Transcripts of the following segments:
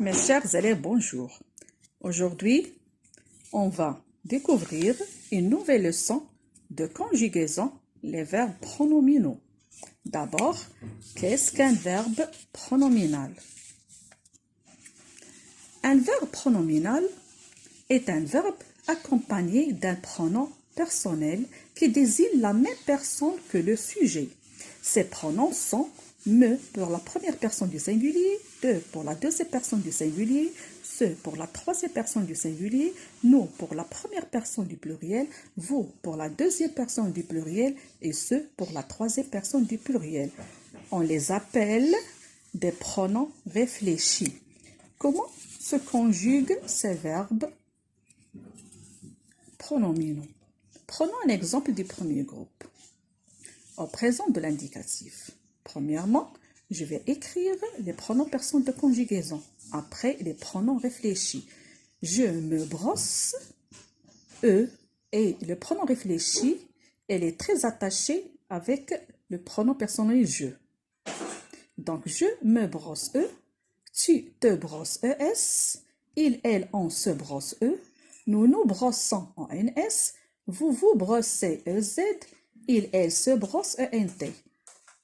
Mes chers élèves, bonjour. Aujourd'hui, on va découvrir une nouvelle leçon de conjugaison, les verbes pronominaux. D'abord, qu'est-ce qu'un verbe pronominal? Un verbe pronominal est un verbe accompagné d'un pronom personnel qui désigne la même personne que le sujet. Ces pronoms sont me pour la première personne du singulier, de pour la deuxième personne du singulier, ce pour la troisième personne du singulier, nous pour la première personne du pluriel, vous pour la deuxième personne du pluriel et ce pour la troisième personne du pluriel. On les appelle des pronoms réfléchis. Comment se conjuguent ces verbes pronominaux? Prenons un exemple du premier groupe. Au présent de l'indicatif. Premièrement, je vais écrire les pronoms personnes de conjugaison. Après, les pronoms réfléchis. Je me brosse, et le pronom réfléchi, elle est très attachée avec le pronom personnel je. Donc, je me brosse, tu te brosses, es, il, elle, on se brosse, nous nous brossons en ns, vous vous brossez, ez, il, elle se brosse, ent.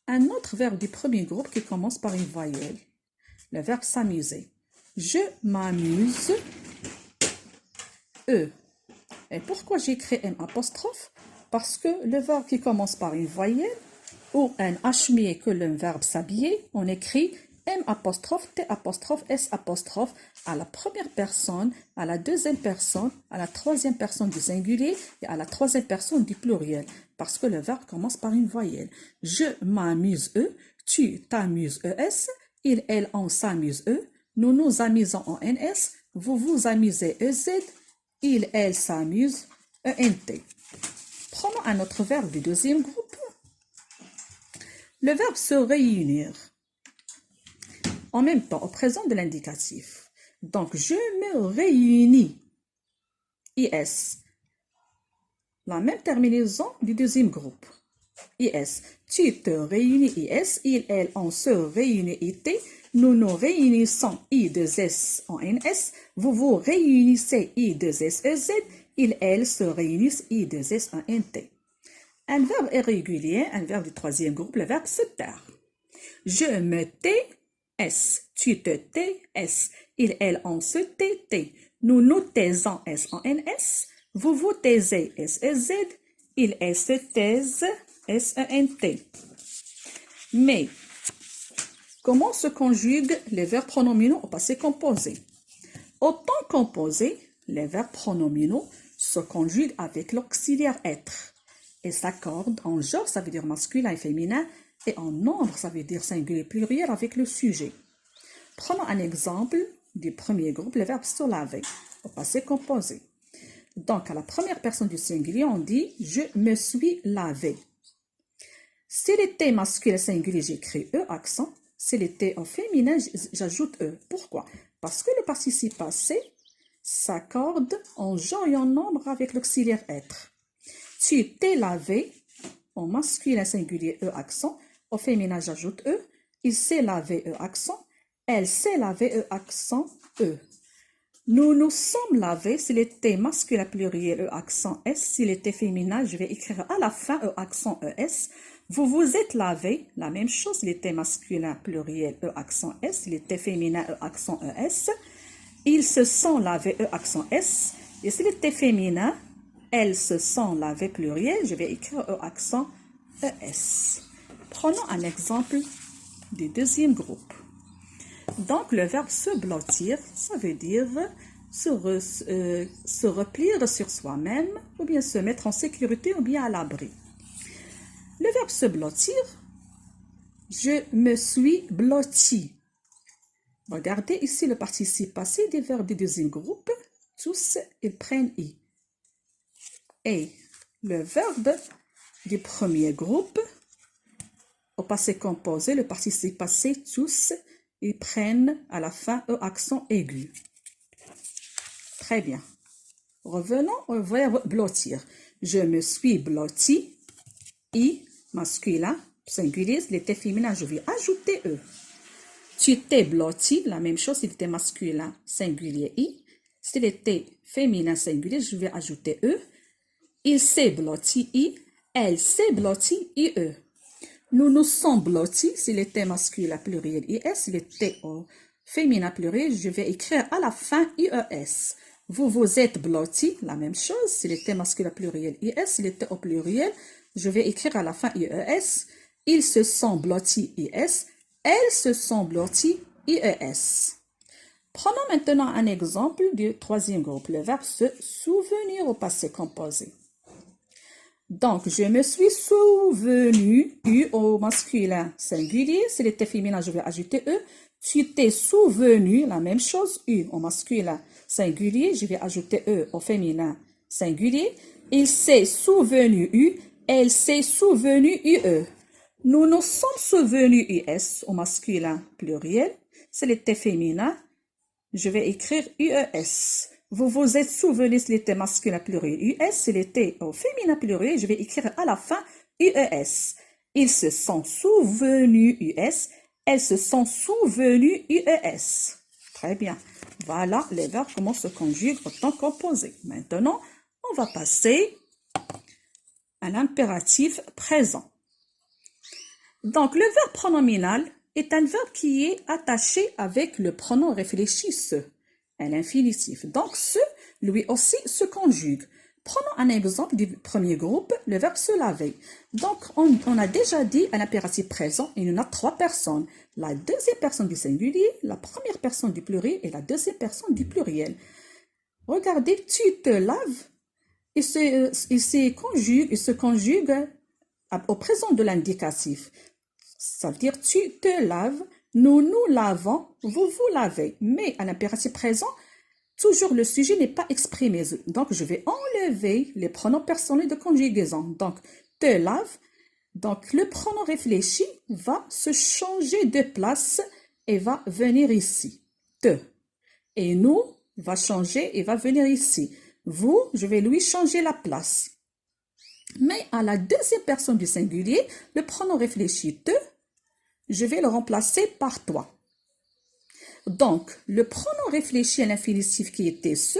Un autre verbe du premier groupe qui commence par une voyelle. Le verbe s'amuser. Je m'amuse, Et pourquoi j'écris M apostrophe? Parce que le verbe qui commence par une voyelle ou un H muet que le verbe s'habiller, on écrit M apostrophe, T apostrophe, S apostrophe à la première personne, à la deuxième personne, à la troisième personne du singulier et à la troisième personne du pluriel. Parce que le verbe commence par une voyelle. Je m'amuse, tu t'amuses, es, il, elle, on s'amuse, nous nous amusons en ns, vous vous amusez, ez, il, elle s'amuse, ent. Prenons un autre verbe du deuxième groupe. Le verbe se réunir. En même temps, au présent de l'indicatif. Donc, je me réunis. IS. La même terminaison du deuxième groupe. IS. Tu te réunis. IS. Il, elle, on se réunit. IT. Nous nous réunissons. I2S en NS. Vous vous réunissez. I2S EZ. Il, elle se réunissent. I2S en NT. Un verbe irrégulier, un verbe du troisième groupe, le verbe se taire. Je me tais. S. Tu te tais, S. Il, elle, on se tait, T. Nous nous taisons, S en NS. Vous vous taisez, S, E, Z. Il, elle se taise, S, E, N, T. Mais, comment se conjuguent les verbes pronominaux au passé composé? Au temps composé, les verbes pronominaux se conjuguent avec l'auxiliaire être et s'accordent en genre, ça veut dire masculin et féminin, et en nombre, ça veut dire singulier pluriel avec le sujet. Prenons un exemple du premier groupe, le verbe se laver, au passé composé. Donc, à la première personne du singulier, on dit « je me suis lavé ». S'il était masculin singulier, j'écris E accent. S'il était au féminin, j'ajoute E. Pourquoi? Parce que le participe passé s'accorde en genre et en nombre avec l'auxiliaire être. Tu t'es lavé, en masculin singulier E accent. Au féminin, j'ajoute E. Il s'est lavé, E accent. Elle s'est lavée, E accent, E. Nous nous sommes lavés, s'il était masculin pluriel, E accent S. S'il était féminin, je vais écrire à la fin, E accent ES. Vous vous êtes lavé, la même chose, s'il était masculin pluriel, E accent S. S'il était féminin, E accent ES. Ils se sont lavés, E accent S. Et s'il était féminin, elles se sont lavées pluriel, je vais écrire E accent ES. Prenons un exemple du deuxième groupe. Donc, le verbe se blottir, ça veut dire se replier sur soi-même, ou bien se mettre en sécurité, ou bien à l'abri. Le verbe se blottir, je me suis blotti. Regardez ici le participe passé des verbes du deuxième groupe, tous ils prennent I. Et le verbe du premier groupe, au passé composé, le participe passé, tous, ils prennent à la fin E accent aigu. Très bien. Revenons au verbe blottir. Je me suis blotti. I, masculin, singulier, l'été féminin, je vais ajouter E. Tu t'es blotti, la même chose s'il était masculin, singulier I. S'il était féminin, singulier, je vais ajouter E. Il s'est blotti I. Elle s'est blotti IE. Nous nous sommes blottis, s'il était masculin, pluriel IS. S'il était féminin, pluriel, je vais écrire à la fin IES. Vous vous êtes blottis, la même chose. S'il était masculin, pluriel IS. S'il était au pluriel, je vais écrire à la fin IES. Ils se sont blottis IS. Elles se sont blotties IES. Prenons maintenant un exemple du troisième groupe, le verbe se souvenir au passé composé. Donc, je me suis souvenu, U au masculin singulier. S'il était féminin, je vais ajouter E. Tu t'es souvenu, la même chose, U au masculin singulier. Je vais ajouter E au féminin singulier. Il s'est souvenu U. Elle s'est souvenu UE. Nous nous sommes souvenus US au masculin pluriel. S'il était féminin, je vais écrire UES. Vous vous êtes souvenu s'il était masculin pluriel US. S'il était au féminin pluriel, je vais écrire à la fin UES. Ils se sont souvenus US. Elles se sont souvenues UES. Très bien. Voilà les verbes, comment se conjuguent au temps composé. Maintenant, on va passer à l'impératif présent. Donc, le verbe pronominal est un verbe qui est attaché avec le pronom réfléchi se, à l'infinitif. Donc, ce, lui aussi, se conjugue. Prenons un exemple du premier groupe, le verbe se laver. Donc, on a déjà dit à l'impératif présent, il y en a 3 personnes. La deuxième personne du singulier, la première personne du pluriel et la deuxième personne du pluriel. Regardez, tu te laves, il se conjugue au présent de l'indicatif. Ça veut dire tu te laves, nous nous lavons, vous vous lavez. Mais à l'impératif présent, toujours le sujet n'est pas exprimé. Donc, je vais enlever les pronoms personnels de conjugaison. Donc, te lave. Donc, le pronom réfléchi va se changer de place et va venir ici. Te. Et nous va changer et va venir ici. Vous, je vais lui changer la place. Mais à la deuxième personne du singulier, le pronom réfléchi te, je vais le remplacer par toi. Donc, le pronom réfléchi à l'infinitif qui était ce,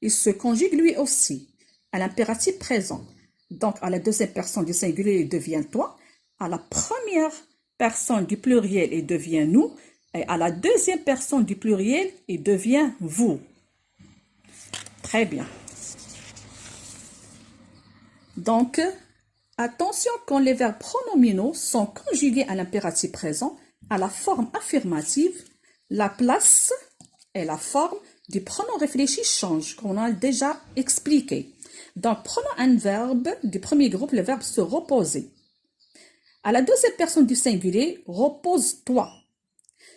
il se conjugue lui aussi à l'impératif présent. Donc, à la deuxième personne du singulier, il devient toi. À la première personne du pluriel, il devient nous. Et à la deuxième personne du pluriel, il devient vous. Très bien. Donc, attention quand les verbes pronominaux sont conjugués à l'impératif présent, à la forme affirmative, la place et la forme du pronom réfléchi changent, qu'on a déjà expliqué. Donc, prenons un verbe du premier groupe, le verbe se reposer. À la deuxième personne du singulier, repose-toi.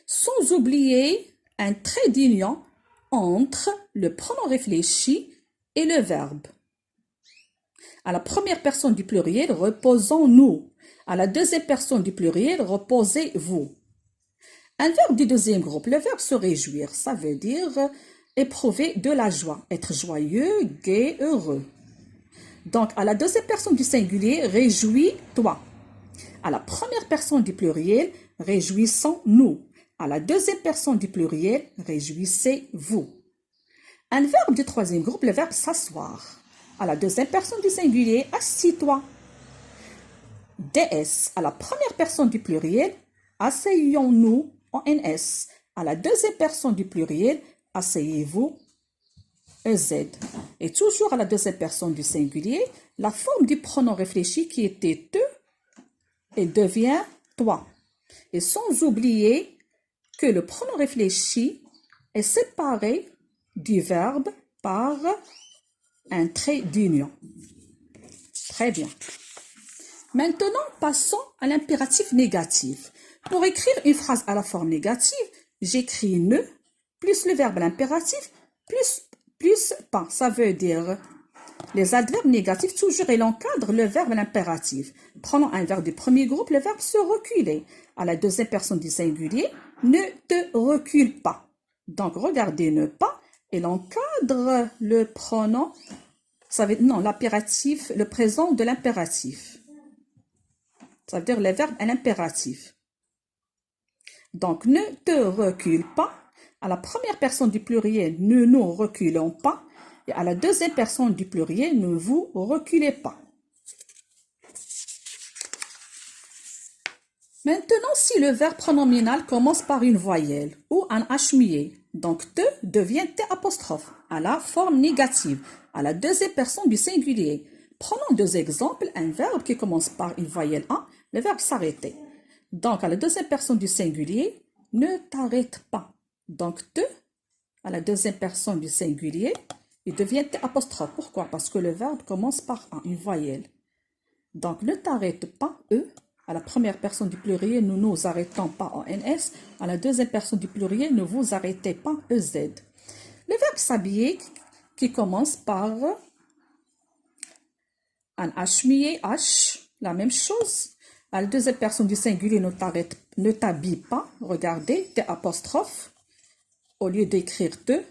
Sans oublier un trait d'union entre le pronom réfléchi et le verbe. À la première personne du pluriel, reposons-nous. À la deuxième personne du pluriel, reposez-vous. Un verbe du deuxième groupe, le verbe se réjouir, ça veut dire éprouver de la joie, être joyeux, gai, heureux. Donc, à la deuxième personne du singulier, réjouis-toi. À la première personne du pluriel, réjouissons-nous. À la deuxième personne du pluriel, réjouissez-vous. Un verbe du troisième groupe, le verbe s'asseoir. À la deuxième personne du singulier, assis-toi. DS. À la première personne du pluriel, asseyons-nous en NS. À la deuxième personne du pluriel, asseyez-vous EZ. Et toujours à la deuxième personne du singulier, la forme du pronom réfléchi qui était te, et devient toi. Et sans oublier que le pronom réfléchi est séparé du verbe par un trait d'union. Très bien. Maintenant, passons à l'impératif négatif. Pour écrire une phrase à la forme négative, j'écris ne plus le verbe à l'impératif plus pas. Ça veut dire les adverbes négatifs, toujours il encadre le verbe à l'impératif. Prenons un verbe du premier groupe, le verbe se reculer. À la deuxième personne du singulier, ne te recule pas. Donc, regardez ne pas, il encadre le pronom, l'impératif, le présent de l'impératif. Ça veut dire les verbes à l'impératif. Donc, ne te recule pas. À la première personne du pluriel, ne nous reculons pas. Et à la deuxième personne du pluriel, ne vous reculez pas. Maintenant, si le verbe pronominal commence par une voyelle ou un H muet, donc te devient T apostrophe à la forme négative, à la deuxième personne du singulier. Prenons deux exemples. Un verbe qui commence par une voyelle A, le verbe s'arrêter. Donc, à la deuxième personne du singulier, ne t'arrête pas. Donc, te, à la deuxième personne du singulier, il devient T apostrophe. Pourquoi? Parce que le verbe commence par A, une voyelle. Donc, ne t'arrête pas, E. À la première personne du pluriel, nous nous arrêtons pas en NS. À la deuxième personne du pluriel, ne vous arrêtez pas, EZ. Le verbe s'habiller qui commence par un H muet, H, la même chose. À la deuxième personne du singulier, ne t'habille pas. Regardez, T apostrophe. Au lieu d'écrire te,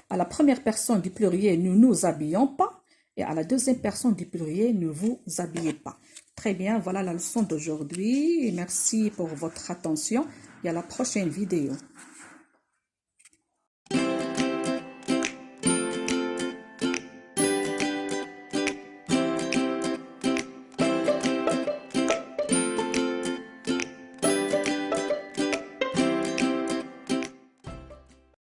à la première personne du pluriel, nous nous habillons pas. Et à la deuxième personne du pluriel, ne vous habillez pas. Très bien, voilà la leçon d'aujourd'hui. Merci pour votre attention et à la prochaine vidéo.